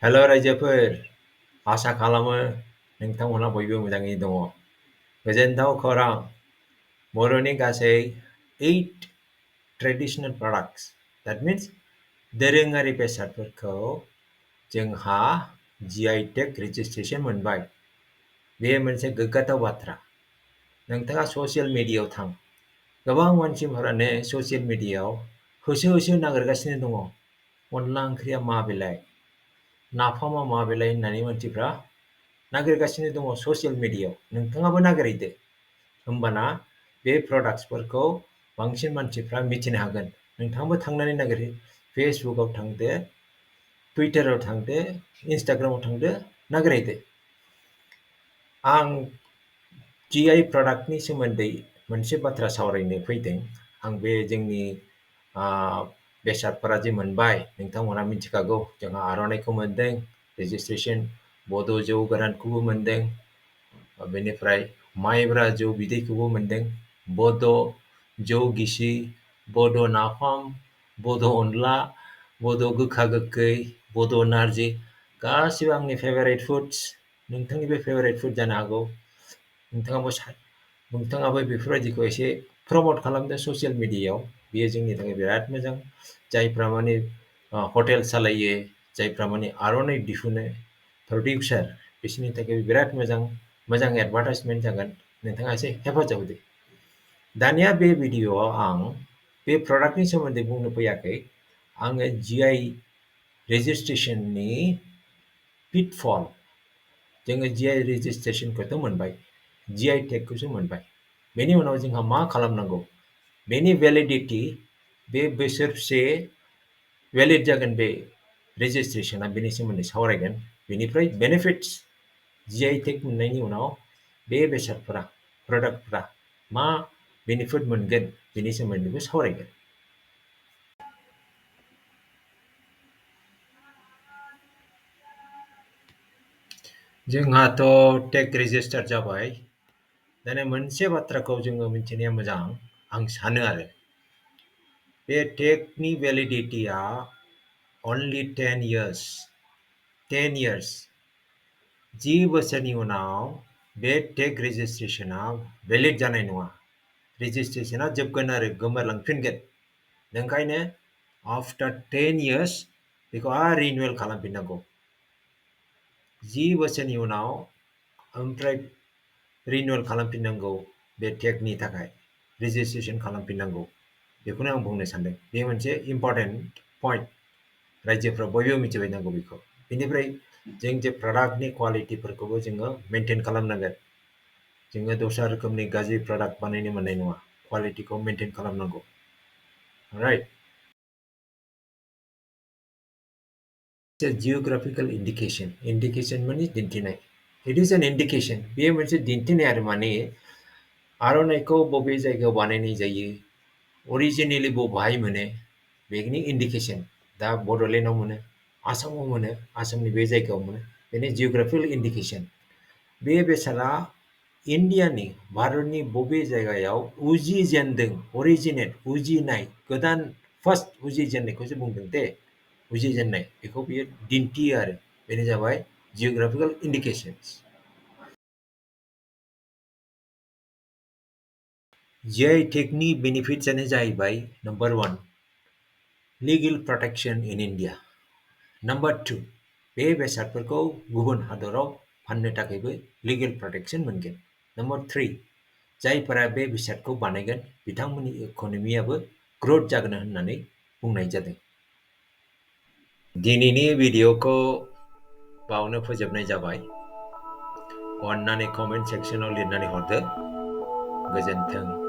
हेल' रायजोफोर, आसा खालामो नोंथांमोनहा बयबो मोजाङै दङ। गोजोनथाव खौरां, बर'नि गासै 8 ट्रेडिशनल products, that means दोरोङारि बेसादफोरखौ जोंहा GI Tag registration मोनबाय। बेयो मोनसे गोग्गाथाव बाथ्रा। नोंथाङा ससियेल मिडियायाव थां। गोबां मानसिफोरानो ससियेल मिडियायाव होसो नागिरगासिनो दङ। अनला ओंख्रिया मा बेलाय? नाफामा मा बेलाय होननानै मानसिफ्रा नागिरगासिनो दङ ससियेल मिडियायाव। नोंथाङाबो नागिरहैदो। होमबाना बे प्रडाक्ट्सफोरखौ बांसिन मानसिफ्रा मिथिनो हागोन। नोंथाङाबो थांनानै नागिरहै। फेसबुकआव थांदो, टुइटाराव थांदो, इन्स्टाग्रामाव थांदो, नागिरहैदो। आं GI प्रडाक्टनि सोमोन्दै मोनसे बाथ्रा सावरायनो फैदों। आं बे जोंनि बेसादफोरा जे मोनबाय, नोंथांमोना मिथिखागौ। जोंहा आर'नाइखौ मोनदों, रेजिस्ट्रेशन, बड' जौ गोरानखौबो मोनदों, बेनिफ्राय माइब्रा जौ बिदैखौबो मोनदों, बड' जौ गिसि, बड' नाफाम, बड' अनला, बड' गोखा गोखै, बड' नारजि, गासिबो आंनि फेभारेट फुड्स। नोंथांनिबो फेभारेट फुड जानो हागौ। नोंथाङाबो बेफोरबायदिखौ एसे प्रमोट खालामदो ससियेल मिडियायाव। बेयो जोंनि थाखाय बिराद मोजां। जायफ्रा माने हटेल सालायो, जायफ्रा माने आर'नाइ दिहुनो, प्रडिउसार, बिसोरनि थाखाय बिराद मोजां एडभार्टाइजमेन्ट जागोन। नोंथाङा एसे हेफाजाब होदो। दानिया बे भिडिअ'आव आं बे प्रडाक्टनि सोमोन्दै बुंनो फैयाखै। आङो GI रेजिस्ट्रेशननि पिटफल, जोङो GI रेजिस्ट्रेशनखौथ' मोनबाय, GI टेगखौसो मोनबाय। बेनि उनाव जोंहा मा खालामनांगौ? बेनि भेलिडिटि, बे बोसोरसे भेलिड जागोन बे रेजिस्ट्रेशना, बेनि सोमोन्दै सावरायगोन। बेनिफ्राय बेनिफिट्स, GI टेग मोननायनि उनाव बे बेसादफोरा, प्रडाक्टफोरा मा बेनिफिट मोनगोन, बेनि सोमोन्दैबो सावरायगोन। जोंहाथ' टेग रेजिस्टार जाबाय। दानिया मोनसे बाथ्राखौ जोङो मिथिनाया मोजां, आं सानो आरो। बे टेगनि भेलिडिटिया only 10 years. 10 years. 10 बोसोरनि उनाव बे टेग रेजिस्ट्रेशना भेलिड जानाय नङा। रेजिस्ट्रेशना जोबगोन आरो गोमोरलांफिनगोन। ओंखायनो आफ्टार 10 years बेखौ आरो रिनिउवेल खालामफिननांगौ। 10 बोसोरनि उनाव ओमफ्राय रिनिउवेल खालामफिननांगौ बे टेगनि थाखाय, रेजिस्ट्रेशन खालामफिननांगौ। बेखौनो आं बुंनो सानदों। बे मोनसे इम्परटेन्ट पइन्ट। रायजोफ्रा बयबो मिथिबायनांगौ बेखौ। बेनिफ्राय जों जे प्रडाक्टनि क्वालिटिफोरखौबो जोङो मेनटेन खालामनांगोन। जोङो दस्रा रोखोमनि गाज्रि प्रडाक्ट बानायनो मोननाय नङा। क्वालिटिखौ मेनटेन खालामनांगौ। राइट। जिअग्राफिकल इन्डिकेशन माने दिन्थिनाय। It is an indication. बेयो मोनसे दिन्थिनाय आरो, माने आर'नाइखौ बबे जायगायाव बानायनाय जायो, अरिजिनेलि बबेहाय मोनो, बेनि इन्डिकेशन। दा बड'लेण्डआव मोनो, आसामाव मोनो, आसामनि बे जायगायाव मोनो, बेनो जिअग्राफिकल इन्डिकेशन। बे बेसादा इन्डियानि, भारतनि बबे जायगायाव उजिजेनदों, अरिजिनेट, उजिनाय, गोदान फार्स्ट उजिजेननायखौसो बुंदों दे, उजिजेननाय, बेखौ बियो दिन्थियो आरो। बेनो जाबाय जिअग्राफिकल इन्डिकेशन्स। GI टेगनि बेनिफिट्सआनो जाहैबाय number 1, legal protection in India. Number 2, बे बेसादफोरखौ गुबुन हादराव फाननो थाखायबो लिगेल प्रटेक्शन मोनगोन। नम्बर 3, जायफोरा बे बेसादखौ बानायगोन बिथांमोननि इक'नमियाबो ग्रथ जागोन होननानै बुंनाय जादों। दिनैनि भिडिअ'खौ बावनो फोजोबनाय जाबाय। अन्नानै कमेन्ट सेक्सनाव लिरनानै हरदो। गोजोन्थों।